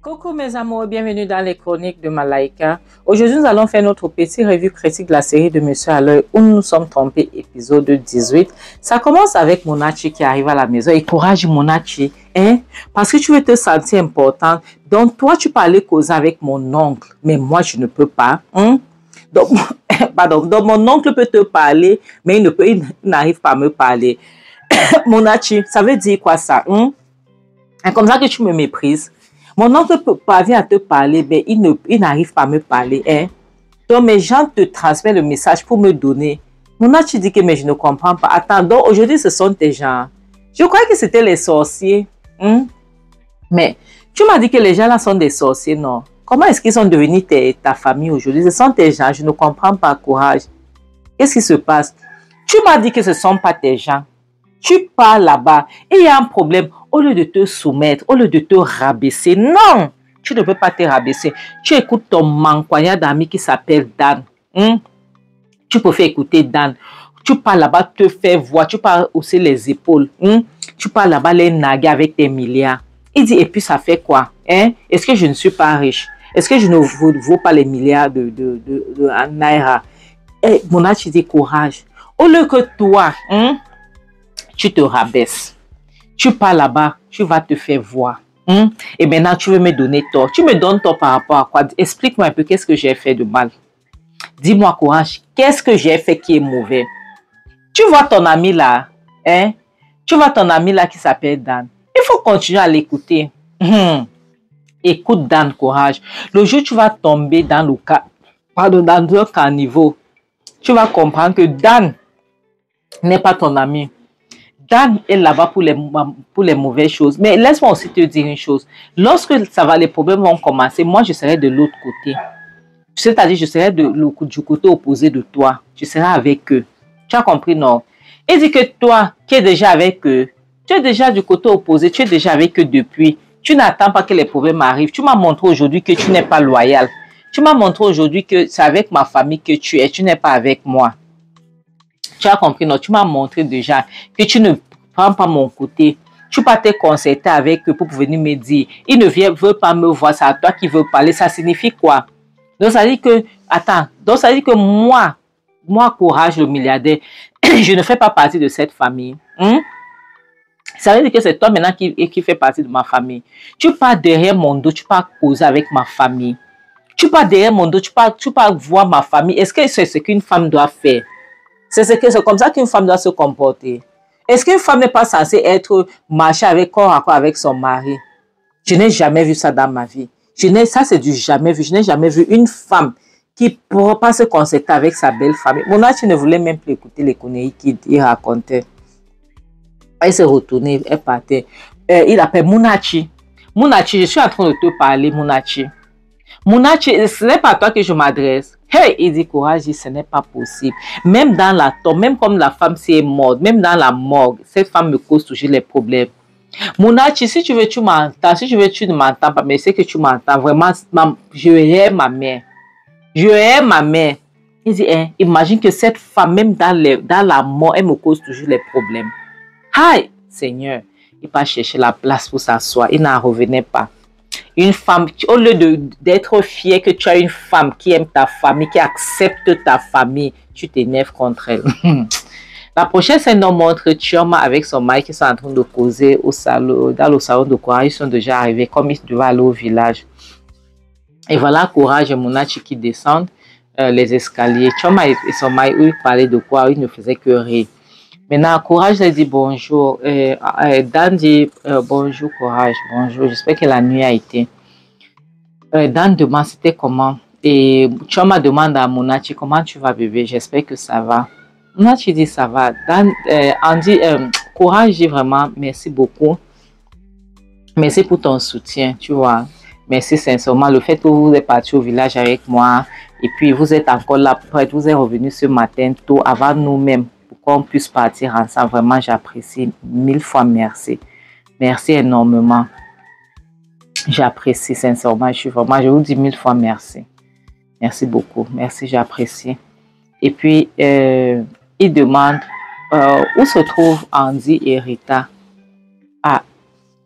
Coucou mes amours, bienvenue dans les chroniques de Malaika. Aujourd'hui, nous allons faire notre petite revue critique de la série de Monsieur à l'œil où nous nous sommes trompés, épisode 18. Ça commence avec Monachi qui arrive à la maison. Et courage Monachi, hein? Parce que tu veux te sentir importante. Donc toi, tu peux aller causer avec mon oncle, mais moi, je ne peux pas. Hein? Donc, pardon, donc mon oncle peut te parler, mais il n'arrive pas à me parler. Monachi, ça veut dire quoi ça? Hein? Comme ça que tu me méprises. Mon oncle parvient à te parler, mais il n'arrive pas à me parler. Hein? Donc, mes gens te transmettent le message pour me donner. Monachi dit que mais je ne comprends pas. Attends, donc aujourd'hui, ce sont tes gens. Je croyais que c'était les sorciers. Hein? Mais tu m'as dit que les gens là sont des sorciers, non? Comment est-ce qu'ils sont devenus ta famille aujourd'hui? Ce sont tes gens, je ne comprends pas, courage. Qu'est-ce qui se passe? Tu m'as dit que ce ne sont pas tes gens. Tu pars là-bas et il y a un problème. Au lieu de te soumettre, au lieu de te rabaisser, non, tu ne peux pas te rabaisser. Tu écoutes ton manquoyant d'amis qui s'appelle Dan. Tu peux faire écouter Dan. Tu pars là-bas te faire voir, tu pars hausser les épaules. Tu pars là-bas les naguer avec tes milliards. Il dit, et puis ça fait quoi? Est-ce que je ne suis pas riche? Est-ce que je ne vaux pas les milliards de Naira? Monachi dit courage. Au lieu que toi, tu te rabaisses. Tu pars là-bas, tu vas te faire voir. Et maintenant, tu veux me donner tort. Tu me donnes tort par rapport à quoi? Explique-moi un peu qu'est-ce que j'ai fait de mal. Dis-moi, courage, qu'est-ce que j'ai fait qui est mauvais? Tu vois ton ami là, Tu vois ton ami là qui s'appelle Dan. Il faut continuer à l'écouter. Écoute Dan, courage. Le jour où tu vas tomber dans le caniveau, tu vas comprendre que Dan n'est pas ton ami. Dan est là-bas pour les mauvaises choses. Mais laisse-moi aussi te dire une chose. Lorsque les problèmes vont commencer, moi, je serai de l'autre côté. C'est-à-dire, je serai du côté opposé de toi. Je serai avec eux. Tu as compris, non? Il dit que toi, qui es déjà avec eux, tu es déjà du côté opposé, tu es déjà avec eux depuis. Tu n'attends pas que les problèmes arrivent. Tu m'as montré aujourd'hui que tu n'es pas loyal. Tu m'as montré aujourd'hui que c'est avec ma famille que tu es. Tu n'es pas avec moi. Tu as compris, non? Tu m'as montré déjà que tu ne prends pas mon côté. Tu peux te concerter avec eux pour venir me dire, il ne veut pas me voir, c'est à toi qui veut parler. Ça signifie quoi? Donc, ça dit que, attends, donc ça dit que moi, courage, le milliardaire, je ne fais pas partie de cette famille. Ça veut dire que c'est toi maintenant qui fais partie de ma famille. Tu pars derrière mon dos, tu pars causer avec ma famille. Tu pars derrière mon dos, tu pars voir ma famille. Est-ce que c'est ce qu'une femme doit faire? C'est comme ça qu'une femme doit se comporter. Est-ce qu'une femme n'est pas censée marcher avec corps à corps avec son mari? Je n'ai jamais vu ça dans ma vie. Ça, c'est du jamais vu. Je n'ai jamais vu une femme qui ne pourra pas se concerter avec sa belle famille. Monachi ne voulait même plus écouter les conneries qu'il racontait. Elle s'est retournée, elle partait. Il appelle Monachi. Monachi, je suis en train de te parler, Monachi. Monachi, ce n'est pas à toi que je m'adresse. Hey, il dit courage, ce n'est pas possible. Même dans la tombe, même comme la femme s'est morte, même dans la morgue, cette femme me cause toujours les problèmes. Monachi, si tu veux, tu m'entends. Si tu veux, tu ne m'entends pas, mais c'est que tu m'entends. Vraiment, je hais ma mère. Je hais ma mère. Il dit, imagine que cette femme, même dans la mort, elle me cause toujours les problèmes. Aïe, Seigneur, il va chercher la place pour s'asseoir. Il n'en revenait pas. Une femme, au lieu d'être fier que tu as une femme qui aime ta famille, qui accepte ta famille, tu t'énerves contre elle. La prochaine scène nous montre Chioma avec son mari qui sont en train de causer dans le salon de courage. Ils sont déjà arrivés comme ils devaient aller au village. Et voilà Courage et Monachi qui descendent les escaliers. Chioma et son mari, eux, ils parlaient de quoi? Ils ne faisaient que rire. Maintenant, Courage lui dit bonjour. Dan dit bonjour Courage, bonjour. J'espère que la nuit a été. Dan demande c'était comment. Et Chioma demande à Monachi comment tu vas bébé. J'espère que ça va. Monachi dit ça va. Dan, Courage dit vraiment merci beaucoup. Merci pour ton soutien, tu vois. Merci sincèrement. Le fait que vous êtes parti au village avec moi et puis vous êtes encore là prête. Vous êtes revenu ce matin tôt avant nous-mêmes pour qu'on puisse partir ensemble. Vraiment, j'apprécie. 1000 fois merci. Merci énormément. J'apprécie sincèrement. Je vous dis 1000 fois merci. Merci beaucoup. Merci, j'apprécie. Et puis, il demande où se trouvent Andy et Rita. Ah,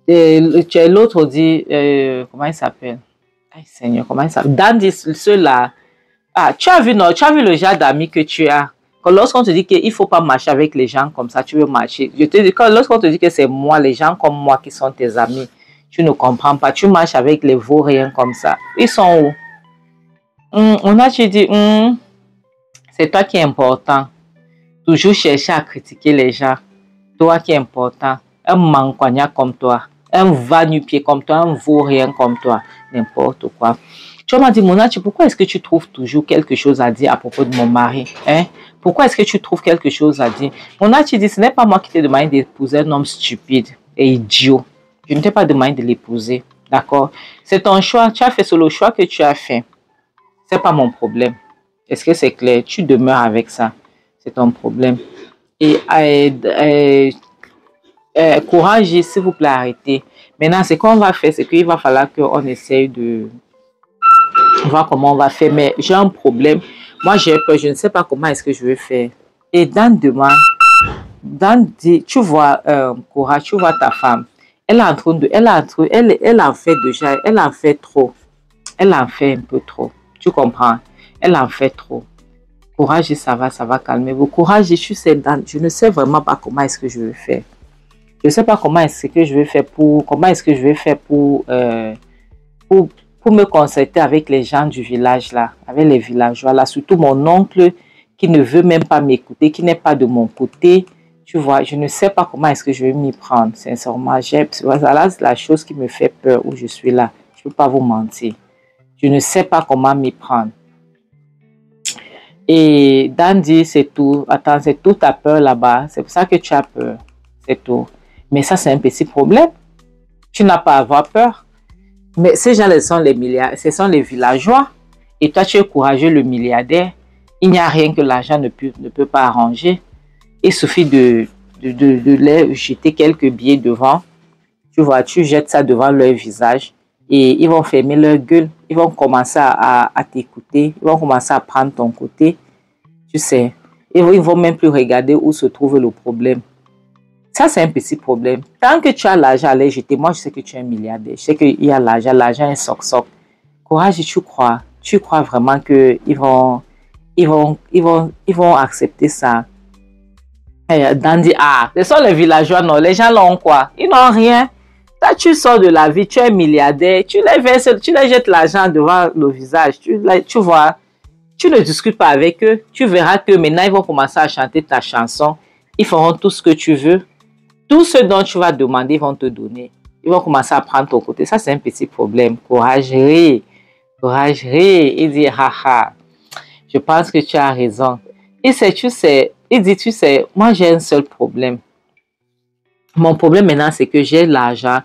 L'autre dit, comment il s'appelle? Ay, Seigneur, comment il s'appelle? Dan dit ceux-là. Ah, tu as vu, non, tu as vu le genre d'amis que tu as. Lorsqu'on te dit qu'il ne faut pas marcher avec les gens comme ça, tu veux marcher. Je te dis, lorsqu'on te dit que c'est moi, les gens comme moi qui sont tes amis, tu ne comprends pas. Tu marches avec les vauriens comme ça. Ils sont où? On a dit, c'est toi qui es important. Toujours chercher à critiquer les gens. Toi qui es important. Un manquagna comme toi. Un va-nu-pied comme toi. Un vaurien comme toi. N'importe quoi. Tu m'as dit, Monachi, pourquoi est-ce que tu trouves toujours quelque chose à dire à propos de mon mari? Hein? Pourquoi est-ce que tu trouves quelque chose à dire? Monachi dit, ce n'est pas moi qui t'ai demandé d'épouser un homme stupide et idiot. Je ne t'ai pas demandé de l'épouser. D'accord? C'est ton choix. Tu as fait le choix que tu as fait. Ce n'est pas mon problème. Est-ce que c'est clair? Tu demeures avec ça. C'est ton problème. Et courage, s'il vous plaît, arrêtez. Maintenant, ce qu'on va faire, c'est qu'il va falloir qu'on essaye de voir comment on va faire. Mais j'ai un problème. Moi, j'ai peur. Je ne sais pas comment est-ce que je vais faire. Et Dan demande, Dan dit, tu vois, courage, tu vois ta femme. Elle a fait déjà, elle en fait trop. Elle en fait un peu trop. Tu comprends? Elle en fait trop. Courage, ça va calmer vous. Courage, je ne sais vraiment pas comment est-ce que je vais faire. Je ne sais pas comment est-ce que je vais faire pour me concerter avec les gens du village là, avec les villageois là, surtout mon oncle qui ne veut même pas m'écouter, qui n'est pas de mon côté. Tu vois, je ne sais pas comment est-ce que je vais m'y prendre, sincèrement. Voilà la chose qui me fait peur où je suis là. Je ne peux pas vous mentir. Je ne sais pas comment m'y prendre. Et Dan dit, c'est tout. Attends, c'est tout ta peur là-bas. C'est pour ça que tu as peur. C'est tout. Mais ça, c'est un petit problème. Tu n'as pas à avoir peur. Mais ces gens, ce sont les villageois. Et toi, tu es courageux, le milliardaire. Il n'y a rien que l'argent ne peut pas arranger. Il suffit de les jeter quelques billets devant. Tu vois, tu jettes ça devant leur visage. Et ils vont fermer leur gueule. Ils vont commencer à t'écouter. Ils vont commencer à prendre ton côté. Tu sais. Ils ne vont même plus regarder où se trouve le problème. Ça, c'est un petit problème. Tant que tu as l'argent à les jeter, moi, je sais que tu es un milliardaire. Je sais qu'il y a l'argent. L'argent est soc-soc. Courage, tu crois. Tu crois vraiment qu'ils vont accepter ça. Dandy, ce sont les villageois, non. Les gens l'ont quoi? Ils n'ont rien. Là, tu sors de la vie, tu es milliardaire, tu les jettes l'argent devant le visage, tu vois, tu ne discutes pas avec eux, tu verras que maintenant, ils vont commencer à chanter ta chanson, ils feront tout ce que tu veux, tout ce dont tu vas demander, ils vont te donner, ils vont commencer à prendre ton côté, ça c'est un petit problème, courage, ris, il dit, haha, je pense que tu as raison, il dit, tu sais, moi j'ai un seul problème. Mon problème maintenant, c'est que j'ai l'argent,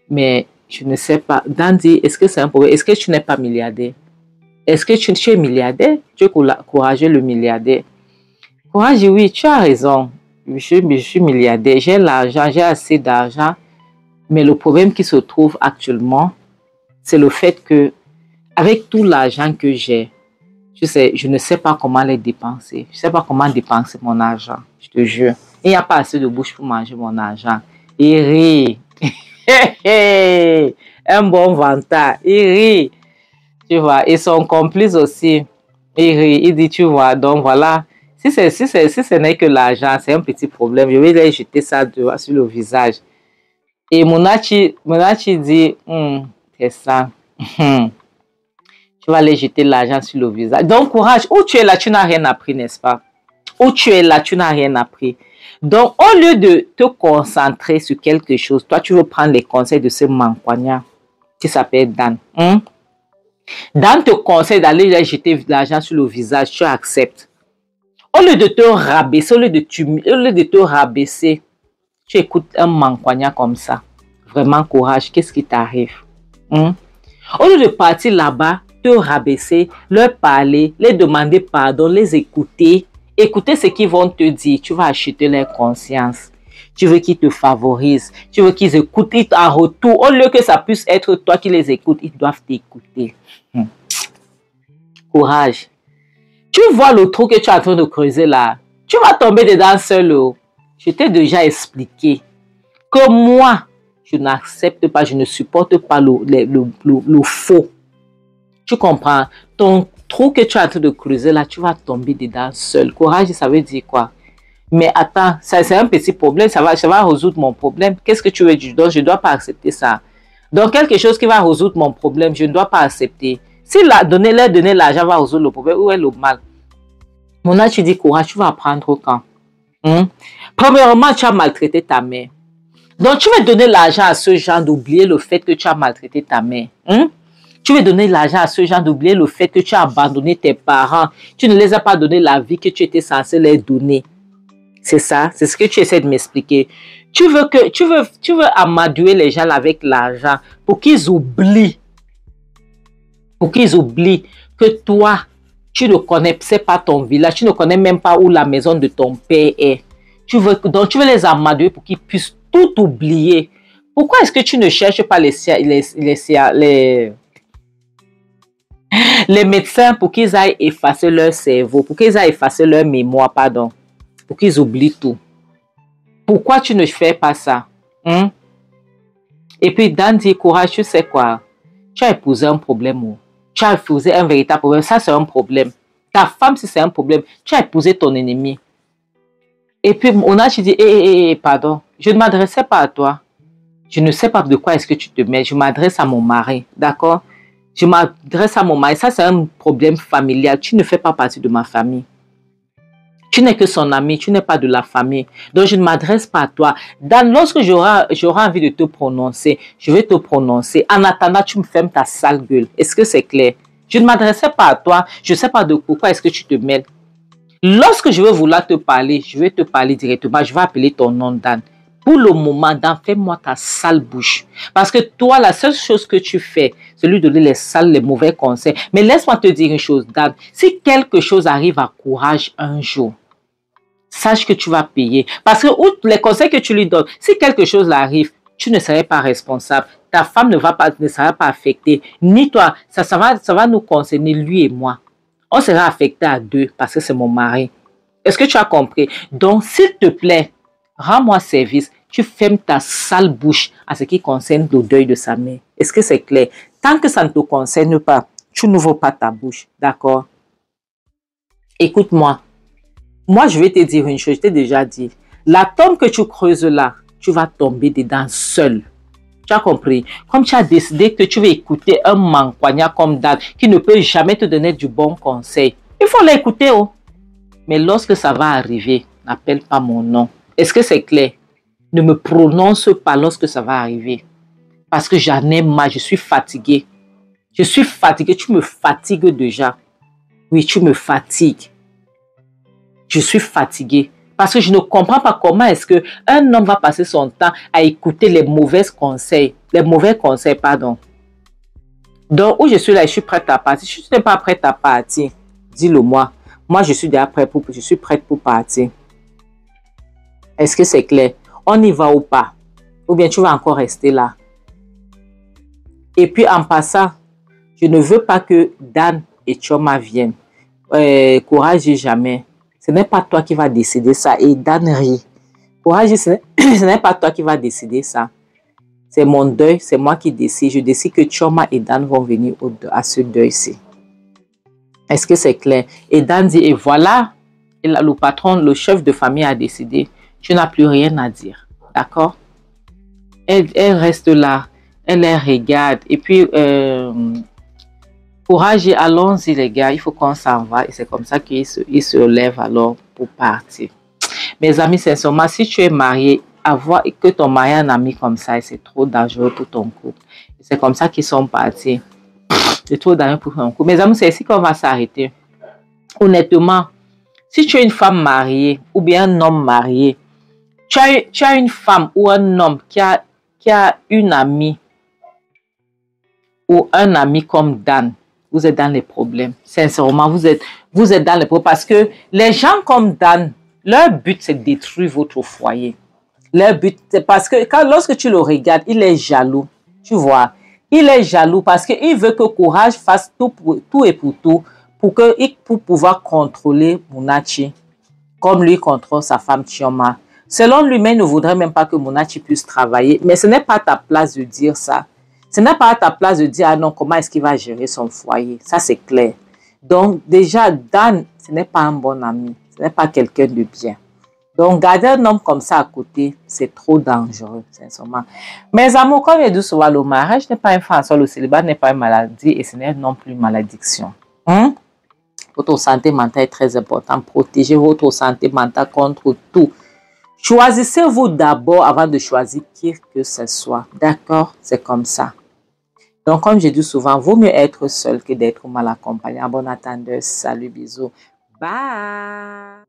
mais je ne sais pas. Dan dit, est-ce que c'est un problème? Est-ce que tu n'es pas milliardaire? Est-ce que tu es milliardaire? Tu es courageux, le milliardaire. Courage, oui, tu as raison. Je suis milliardaire. J'ai l'argent, j'ai assez d'argent. Mais le problème qui se trouve actuellement, c'est le fait que, avec tout l'argent que j'ai, tu sais, je ne sais pas comment les dépenser. Je ne sais pas comment dépenser mon argent. Je te jure. Il n'y a pas assez de bouche pour manger mon argent. Il rit. Un bon vantard. Il rit. Tu vois. Et son complice aussi. Il rit. Il dit, tu vois. Donc voilà. Si ce n'est que l'argent, c'est un petit problème. Je vais les jeter ça sur le visage. Et Monachi dit, c'est ça. Tu vas aller jeter l'argent sur le visage. Donc courage. Où tu es là, tu n'as rien appris, n'est-ce pas? Où tu es là, tu n'as rien appris. Donc, au lieu de te concentrer sur quelque chose, toi, tu veux prendre les conseils de ce manquagna qui s'appelle Dan. Dan te conseille d'aller jeter l'argent sur le visage, tu acceptes. Au lieu de te rabaisser, au lieu de te rabaisser, tu écoutes un manquagna comme ça. Vraiment, courage, qu'est-ce qui t'arrive? Au lieu de partir là-bas, te rabaisser, leur parler, les demander pardon, les écouter. Écoutez ce qu'ils vont te dire. Tu vas acheter leur conscience. Tu veux qu'ils te favorisent. Tu veux qu'ils écoutent en retour. Au lieu que ça puisse être toi qui les écoutes, ils doivent t'écouter. Courage. Tu vois le trou que tu es en train de creuser là. Tu vas tomber dedans seul. Je t'ai déjà expliqué que moi, Je n'accepte pas, je ne supporte pas le faux. Tu comprends? Ton trou que tu es en train de creuser là, tu vas tomber dedans seul. Courage, ça veut dire quoi? Mais attends, c'est un petit problème, ça va résoudre mon problème. Qu'est-ce que tu veux dire? Donc, je ne dois pas accepter ça. Donc, quelque chose qui va résoudre mon problème, je ne dois pas accepter. Si leur donner l'argent va résoudre le problème, où est le mal? Mon âge, tu dis courage, tu vas apprendre quand? Premièrement, tu as maltraité ta mère. Donc, tu veux donner l'argent à ce genre d'oublier le fait que tu as maltraité ta mère. Tu veux donner l'argent à ce genre d'oublier le fait que tu as abandonné tes parents. Tu ne les as pas donné la vie que tu étais censé leur donner. C'est ça, c'est ce que tu essaies de m'expliquer. Tu veux amadouer les gens avec l'argent pour qu'ils oublient. Pour qu'ils oublient que toi, tu ne connaissais pas ton village, tu ne connais même pas où la maison de ton père est. Donc, tu veux les amadouer pour qu'ils puissent tout oublier. Pourquoi est-ce que tu ne cherches pas les médecins pour qu'ils aillent effacer leur cerveau, pour qu'ils aillent effacer leur mémoire, pardon, pour qu'ils oublient tout? Pourquoi tu ne fais pas ça? Et puis, Dan dit, courage, tu sais quoi? Tu as épousé un problème. Tu as épousé un véritable problème. Ça, c'est un problème. Ta femme, si c'est un problème, tu as épousé ton ennemi. Et puis, on a dit, pardon, je ne m'adressais pas à toi. Je ne sais pas de quoi est-ce que tu te mets. Je m'adresse à mon mari, d'accord? Je m'adresse à mon mari. Ça, c'est un problème familial. Tu ne fais pas partie de ma famille. Tu n'es que son ami, tu n'es pas de la famille. Donc, je ne m'adresse pas à toi. Lorsque j'aurai envie de te prononcer, je vais te prononcer. En attendant, tu me fermes ta sale gueule. Est-ce que c'est clair? Je ne m'adressais pas à toi. Je ne sais pas de pourquoi est-ce que tu te mêles. Lorsque je vais vouloir te parler, je vais te parler directement. Je vais appeler ton nom, Dan. Pour le moment, Dan, fais-moi ta sale bouche. Parce que toi, la seule chose que tu fais, c'est lui donner les mauvais conseils. Mais laisse-moi te dire une chose, Dan. Si quelque chose arrive à Courage un jour, sache que tu vas payer. Parce que les conseils que tu lui donnes, si quelque chose arrive, tu ne serais pas responsable. Ta femme ne sera pas affectée. Ni toi. Ça va nous concerner, lui et moi. On sera affectés à deux parce que c'est mon mari. Est-ce que tu as compris? Donc, s'il te plaît, rends-moi service. Tu fermes ta sale bouche à ce qui concerne le deuil de sa mère. Est-ce que c'est clair? Tant que ça ne te concerne pas, tu n'ouvres pas ta bouche. D'accord? Écoute-moi. Moi, je vais te dire une chose, je t'ai déjà dit. La tombe que tu creuses là, tu vas tomber dedans seul. Tu as compris? Comme tu as décidé que tu vas écouter un manquagna comme Dan qui ne peut jamais te donner du bon conseil, il faut l'écouter. Oh. Mais lorsque ça va arriver, n'appelle pas mon nom. Est-ce que c'est clair? Ne me prononce pas lorsque ça va arriver. Parce que j'en ai marre, je suis fatiguée. Je suis fatiguée, tu me fatigues déjà. Oui, tu me fatigues. Je suis fatiguée parce que je ne comprends pas comment est-ce qu'un homme va passer son temps à écouter les mauvais conseils. Donc, où je suis là, je suis prête à partir. Si tu n'es pas prête à partir, dis-le moi. Moi, je suis déjà prête je suis prête pour partir. Est-ce que c'est clair? On y va ou pas? Ou bien tu vas encore rester là? Et puis, en passant, je ne veux pas que Dan et Chioma viennent. Courage, jamais. Ce n'est pas toi qui vas décider ça. Et Dan rit. Courage, ce n'est pas toi qui vas décider ça. C'est mon deuil, c'est moi qui décide. Je décide que Chioma et Dan vont venir à ce deuil-ci. Est-ce que c'est clair? Et Dan dit, et voilà, et là, le patron, le chef de famille a décidé. Tu n'as plus rien à dire. D'accord? Elle reste là. Elle les regarde. Et puis, Courage, allons-y les gars, il faut qu'on s'en va. Et c'est comme ça qu'il se lève alors pour partir. Mes amis, sincèrement, si tu es marié, que ton mari a un ami comme ça, c'est trop dangereux pour ton couple. C'est comme ça qu'ils sont partis. C'est trop dangereux pour ton couple. Mes amis, c'est ici qu'on va s'arrêter. Honnêtement, si tu es une femme mariée ou bien un homme marié, tu as une femme ou un homme qui a une amie ou un ami comme Dan, vous êtes dans les problèmes. Sincèrement, vous êtes dans les problèmes parce que les gens comme Dan, leur but, c'est de détruire votre foyer. Leur but, c'est parce que lorsque tu le regardes, il est jaloux. Tu vois, il est jaloux parce qu'il veut que Courage fasse tout et pour tout pour pouvoir contrôler Munachi, comme lui contrôle sa femme Chioma. Selon lui-même, il ne voudrait même pas que Munachi puisse travailler. Mais ce n'est pas ta place de dire ça. Ce n'est pas à ta place de dire, ah non, comment est-ce qu'il va gérer son foyer. Ça, c'est clair. Donc, déjà, Dan, ce n'est pas un bon ami. Ce n'est pas quelqu'un de bien. Donc, garder un homme comme ça à côté, c'est trop dangereux, sincèrement. Mes amours, comme je dis souvent, le mariage n'est pas un frein en soi, le célibat n'est pas une maladie et ce n'est non plus une malédiction. Votre santé mentale est très importante. Protégez votre santé mentale contre tout. Choisissez-vous d'abord avant de choisir qui que ce soit. D'accord? C'est comme ça. Donc, comme je dis souvent, vaut mieux être seul que d'être mal accompagné. En bon attendeur, salut, bisous. Bye!